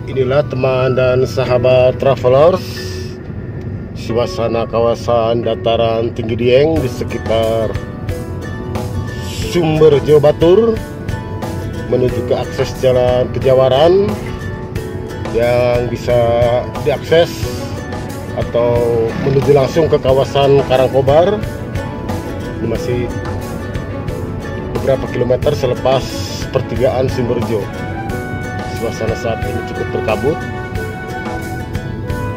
Inilah teman dan sahabat travelers, suasana kawasan dataran tinggi Dieng di sekitar Sumber Jawa Batur menuju ke akses Jalan Pejawaran yang bisa diakses atau menuju langsung ke kawasan Karangkobar. Ini masih beberapa kilometer selepas pertigaan Sumberjo. Suasana saat ini cukup berkabut,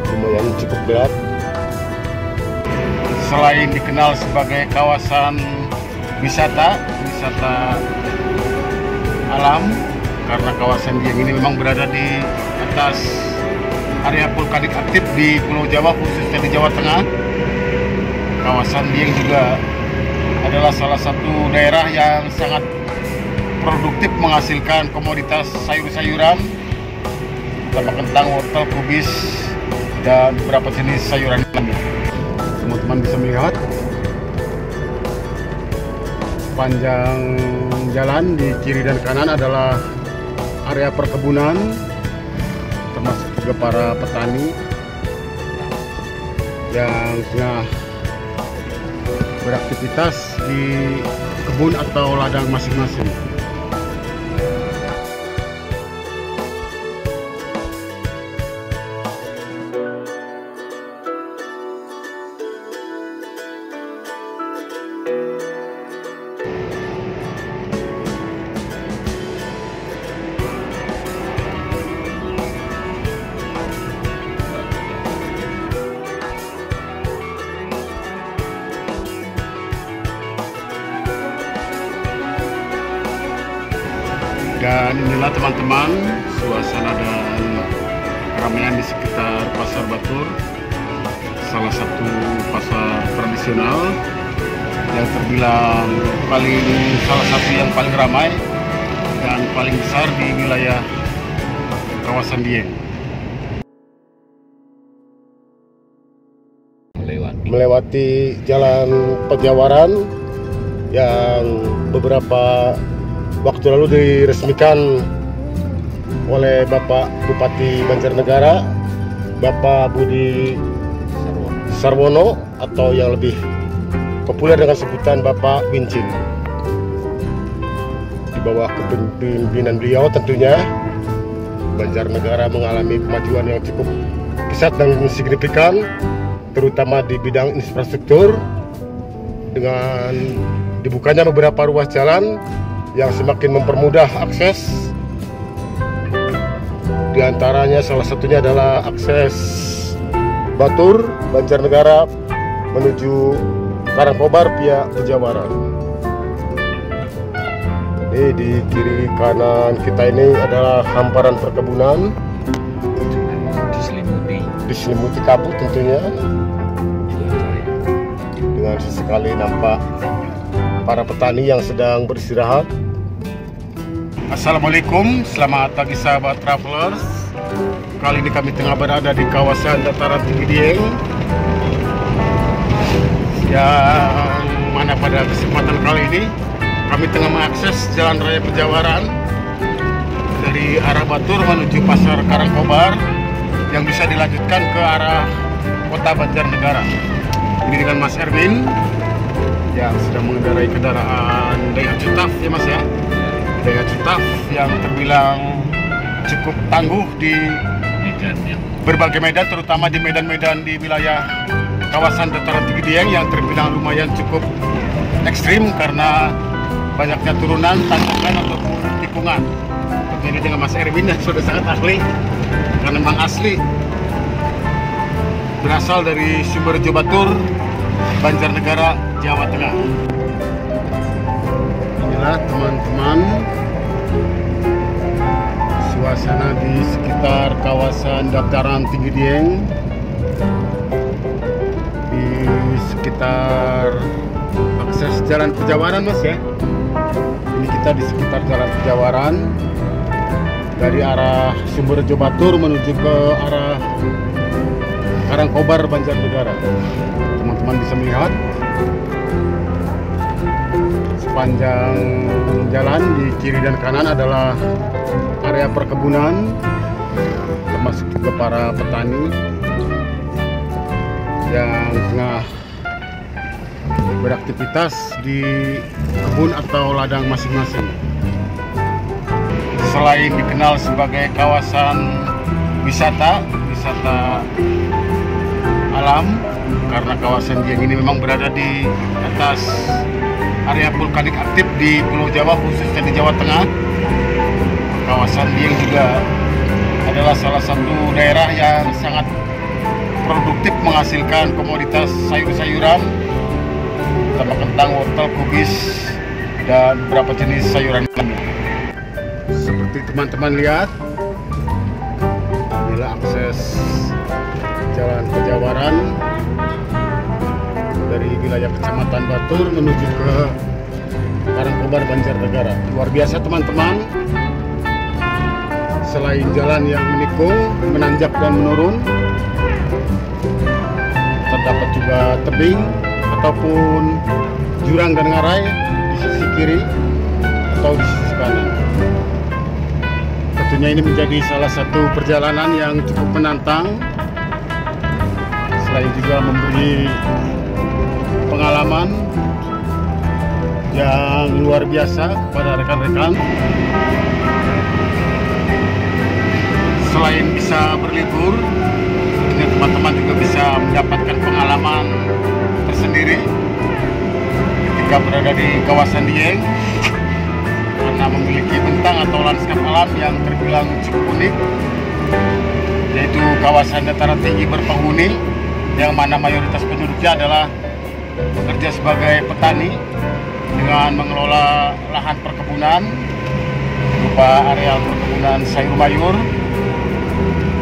lumayan cukup gelap. Selain dikenal sebagai kawasan wisata alam, karena kawasan Dieng ini memang berada di atas area vulkanik aktif di Pulau Jawa, khususnya di Jawa Tengah. Kawasan Dieng juga adalah salah satu daerah yang sangat produktif menghasilkan komoditas sayur-sayuran, terutama kentang, wortel, kubis, dan beberapa jenis sayuran lainnya. Teman-teman bisa melihat sepanjang jalan di kiri dan kanan adalah area perkebunan, termasuk juga para petani yang tengah beraktivitas di kebun atau ladang masing-masing. Dan inilah teman-teman suasana dan keramaian di sekitar Pasar Batur, salah satu pasar tradisional yang terbilang salah satu yang paling ramai dan paling besar di wilayah kawasan Dieng. Melewati Jalan Pejawaran yang beberapa waktu lalu diresmikan oleh Bapak Bupati Banjarnegara, Bapak Budi Sarwono, atau yang lebih populer dengan sebutan Bapak Wincin. Di bawah kepemimpinan beliau tentunya Banjarnegara mengalami kemajuan yang cukup pesat dan signifikan, terutama di bidang infrastruktur, dengan dibukanya beberapa ruas jalan yang semakin mempermudah akses. Di antaranya salah satunya adalah akses Batur, Banjarnegara menuju Karangkobar via Pejawaran. Ini di kiri kanan kita ini adalah hamparan perkebunan, diselimuti kabut tentunya, dengan sesekali nampak para petani yang sedang beristirahat. Assalamualaikum, selamat pagi sahabat travelers. Kali ini kami tengah berada di kawasan dataran tinggi Dieng, yang mana pada kesempatan kali ini kami tengah mengakses Jalan Raya Pejawaran dari arah Batur menuju Pasar Karangkobar yang bisa dilanjutkan ke arah kota Banjarnegara. Ini dengan Mas Erwin yang sedang mengendarai kendaraan Daihatsu TAF, ya Mas ya. Daihatsu TAF yang terbilang cukup tangguh di berbagai medan, terutama di medan-medan di wilayah kawasan dataran tinggi Dieng yang terbilang lumayan cukup ekstrim karena banyaknya turunan, tanjakan ataupun tikungan. Ini dengan Mas Erwin yang sudah sangat ahli, karena memang asli berasal dari Sumber Jawa Batur, Banjarnegara, Jawa Tengah. Inilah teman-teman suasana di sekitar kawasan dataran tinggi Dieng, di sekitar akses Jalan Pejawaran, Mas ya. Ini kita di sekitar Jalan Pejawaran dari arah Sumber Jawa Batur menuju ke arah Karangkobar, Banjarnegara. Teman-teman bisa melihat sepanjang jalan di kiri dan kanan adalah area perkebunan termasuk juga para petani yang tengah beraktivitas di kebun atau ladang masing-masing. Selain dikenal sebagai kawasan wisata alam, karena kawasan Dieng ini memang berada di atas area vulkanik aktif di Pulau Jawa, khususnya di Jawa Tengah. Kawasan Dieng juga adalah salah satu daerah yang sangat produktif menghasilkan komoditas sayur-sayuran, sama kentang, wortel, kubis, dan beberapa jenis sayuran lainnya. Seperti teman-teman lihat, inilah akses Jalan Pejawaran dari wilayah Kecamatan Batur menuju ke Karangkobar, Banjarnegara. Luar biasa teman-teman. Selain jalan yang menikung, menanjak dan menurun, terdapat juga tebing ataupun jurang dan ngarai di sisi kiri atau di sisi kanan. Tentunya ini menjadi salah satu perjalanan yang cukup menantang, selain juga memberi pengalaman yang luar biasa kepada rekan-rekan. Selain bisa berlibur, tentunya teman-teman juga bisa mendapatkan pengalaman tersendiri ketika berada di kawasan Dieng, karena memiliki bentang atau lanskap alam yang terbilang cukup unik, yaitu kawasan dataran tinggi berpenghuni yang mana mayoritas penduduknya adalah bekerja sebagai petani dengan mengelola lahan perkebunan berupa areal perkebunan sayur mayur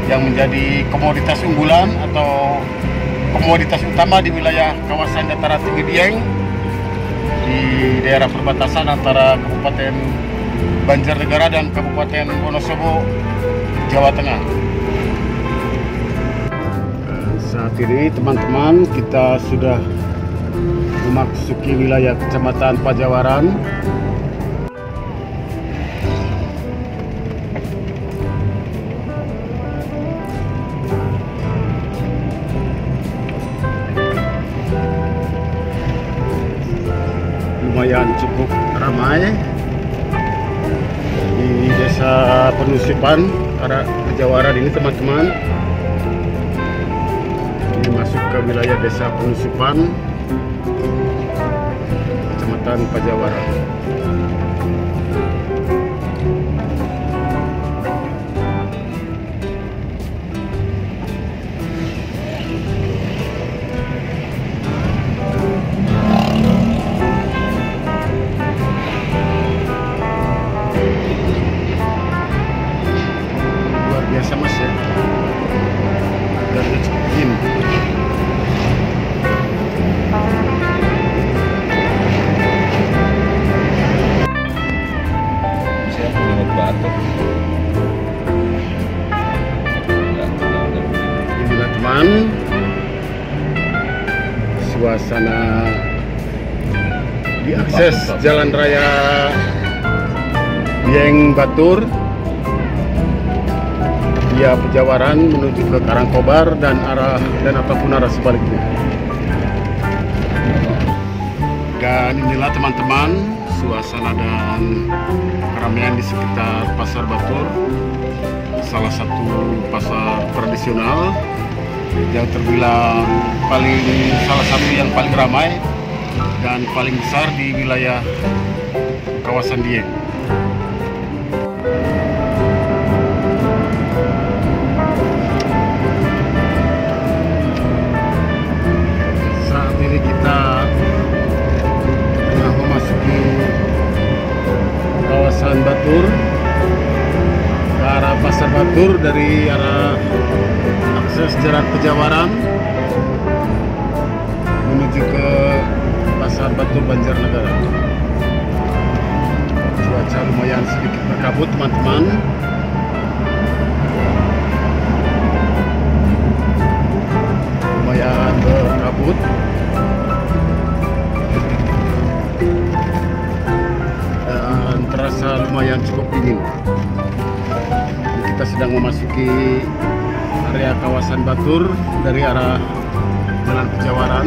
yang menjadi komoditas unggulan atau komoditas utama di wilayah kawasan dataran tinggi Dieng di daerah perbatasan antara Kabupaten Banjarnegara dan Kabupaten Wonosobo, Jawa Tengah. Saat ini teman-teman, kita sudah memasuki wilayah Kecamatan Pajawaran. Lumayan cukup ramai di Desa Penusupan Pajawaran ini teman-teman. Ini masuk ke wilayah Desa Penusupan, Kecamatan Pajawaran. Biasa mas ya, harganya cukup tinggi. Saya punya batuk. Inilah teman, suasana di akses Jalan Raya Dieng Batur via Pejawaran menuju ke Karangkobar dan ataupun arah sebaliknya. Dan inilah teman-teman suasana dan keramaian di sekitar Pasar Batur, salah satu pasar tradisional yang terbilang salah satu yang paling ramai dan paling besar di wilayah kawasan Dieng. Kita tengah memasuki kawasan Batur ke arah Pasar Batur dari arah akses Jalan Pejawaran menuju ke Pasar Batur Banjarnegara. Cuaca lumayan sedikit berkabut teman-teman. Lumayan berkabut. Terasa lumayan cukup dingin. Kita sedang memasuki area kawasan Batur dari arah Jalan Pejawaran.